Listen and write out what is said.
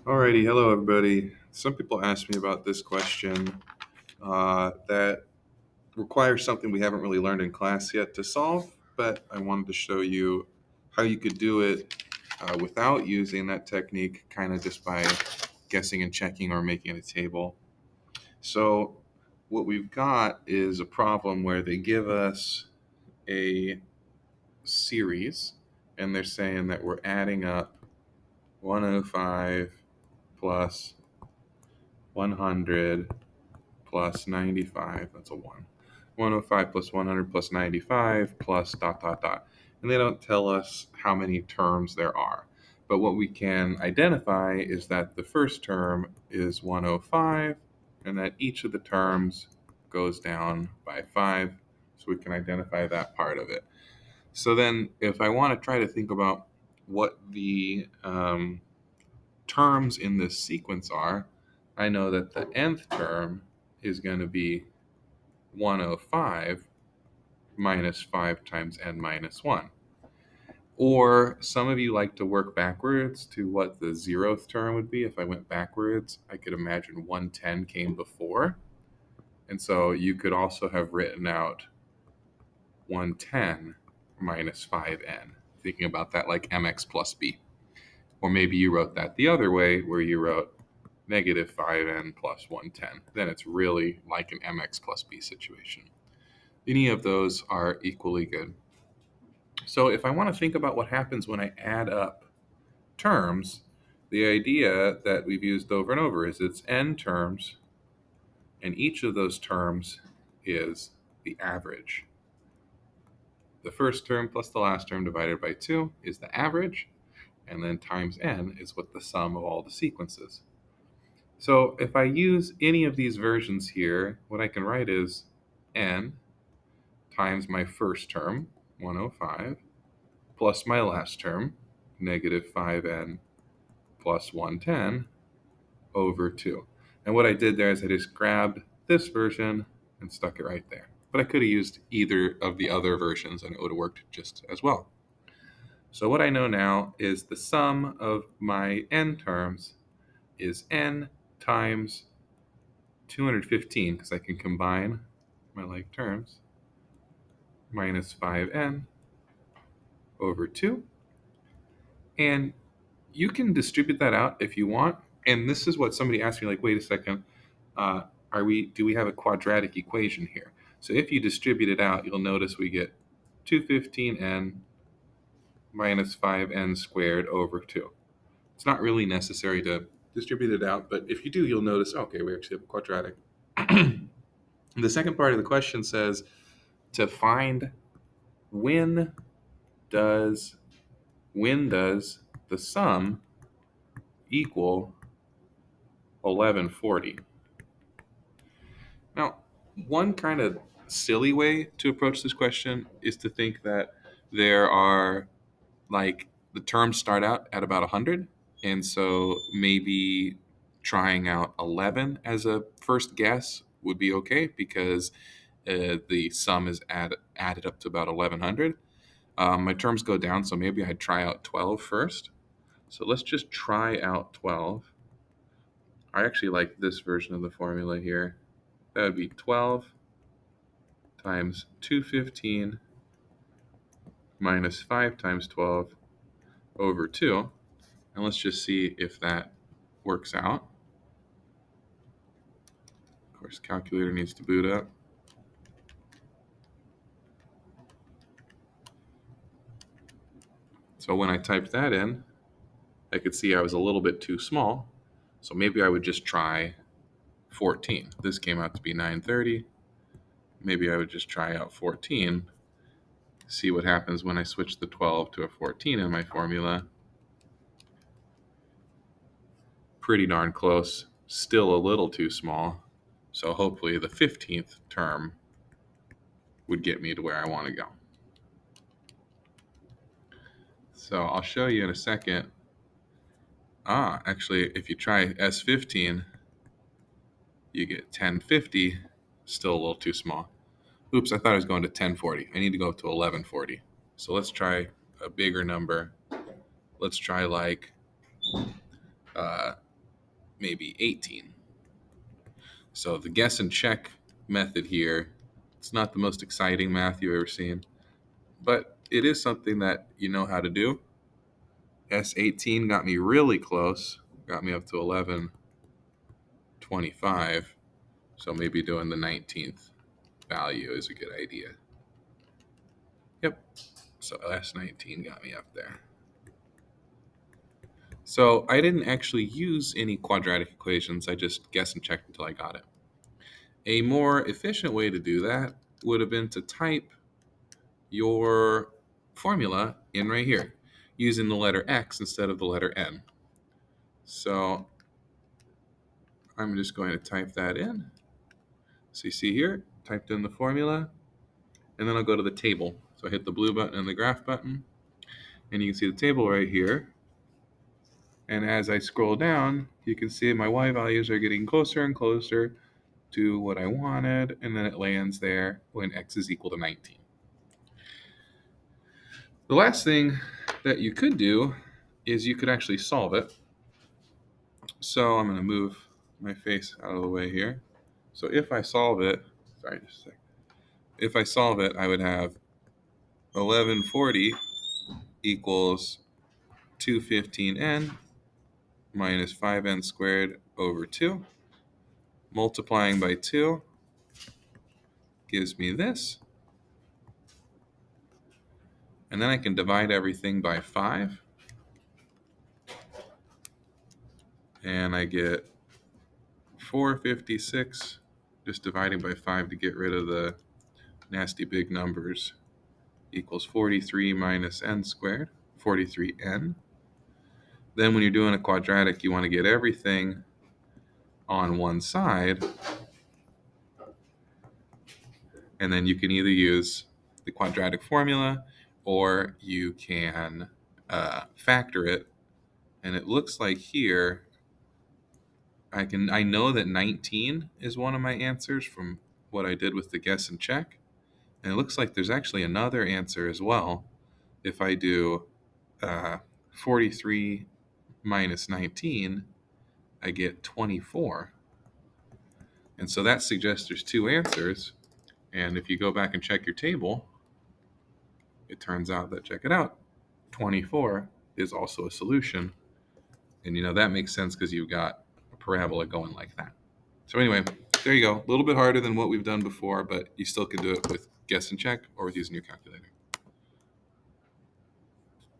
Alrighty, hello everybody. Some people ask me about this question that requires something we haven't really learned in class yet to solve, but I wanted to show you how you could do it without using that technique, kind of just by guessing and checking or making a table. So what we've got is a problem where they give us a series and they're saying that we're adding up 105 plus 100 plus 95, that's a 1. 105 plus 100 plus 95 plus dot dot dot. And they don't tell us how many terms there are. But what we can identify is that the first term is 105 and that each of the terms goes down by 5. So we can identify that part of it. So then if I want to try to think about what the terms in this sequence are, I know that the nth term is going to be 105 minus 5 times n minus 1. Or some of you like to work backwards to what the 0th term would be. If I went backwards, I could imagine 110 came before. And so you could also have written out 110 minus 5n, thinking about that like mx plus b. Or maybe you wrote that the other way, where you wrote negative 5n plus 110. Then it's really like an mx plus b situation. Any of those are equally good. So if I want to think about what happens when I add up terms, the idea that we've used over and over is it's n terms, and each of those terms is the average. The first term plus the last term divided by 2 is the average, and then times n is what the sum of all the sequences. So if I use any of these versions here, what I can write is n times my first term, 105, plus my last term, negative 5n plus 110 over 2. And what I did there is I just grabbed this version and stuck it right there. But I could have used either of the other versions and it would have worked just as well. So what I know now is the sum of my n terms is n times 215, because I can combine my like terms, minus 5n over 2. And you can distribute that out if you want. And this is what somebody asked me, like, wait a second, do we have a quadratic equation here? So if you distribute it out, you'll notice we get 215n minus 5n squared over 2. It's not really necessary to distribute it out, but if you do, you'll notice, okay, we actually have a quadratic. The second part of the question says to find when does the sum equal 1140? Now, one kind of silly way to approach this question is to think that there are, like, the terms start out at about 100, and so maybe trying out 11 as a first guess would be okay because the sum is added up to about 1100. My terms go down, so maybe I'd try out 12 first. So let's just try out 12. I actually like this version of the formula here. That would be 12 times 215 minus 5 times 12 over 2. And let's just see if that works out. Of course, calculator needs to boot up. So when I typed that in, I could see I was a little bit too small. So maybe I would just try 14. This came out to be 930. Maybe I would just try out 14, see what happens when I switch the 12 to a 14 in my formula. Pretty darn close, still a little too small. So hopefully the 15th term would get me to where I want to go. So I'll show you in a second. Actually, if you try S15, you get 1050, still a little too small. Oops, I thought I was going to 1040. I need to go to 1140. So let's try a bigger number. Let's try like maybe 18. So the guess and check method here, it's not the most exciting math you've ever seen, but it is something that you know how to do. S18 got me really close, got me up to 1125. So maybe doing the 19th value is a good idea. Yep. So S19 got me up there. So I didn't actually use any quadratic equations. I just guessed and checked until I got it. A more efficient way to do that would have been to type your formula in right here using the letter X instead of the letter N. So I'm just going to type that in. So you see here, typed in the formula, and then I'll go to the table. So I hit the blue button and the graph button, and you can see the table right here. And as I scroll down, you can see my Y values are getting closer and closer to what I wanted, and then it lands there when X is equal to 19. The last thing that you could do is you could actually solve it. So I'm going to move my face out of the way here. So if I solve it, sorry, just a second. If I solve it, I would have 1140 equals 215n minus 5n squared over 2. Multiplying by 2 gives me this. And then I can divide everything by 5. And I get 456, just dividing by 5 to get rid of the nasty big numbers, equals 43 minus n squared, 43n. Then when you're doing a quadratic, you want to get everything on one side. And then you can either use the quadratic formula or you can factor it. And it looks like here, I know that 19 is one of my answers from what I did with the guess and check. And it looks like there's actually another answer as well. If I do 43 minus 19, I get 24. And so that suggests there's two answers. And if you go back and check your table, it turns out that, check it out, 24 is also a solution. And that makes sense because you've got a parabola going like that. So anyway, there you go. A little bit harder than what we've done before, but you still can do it with guess and check or with using your calculator.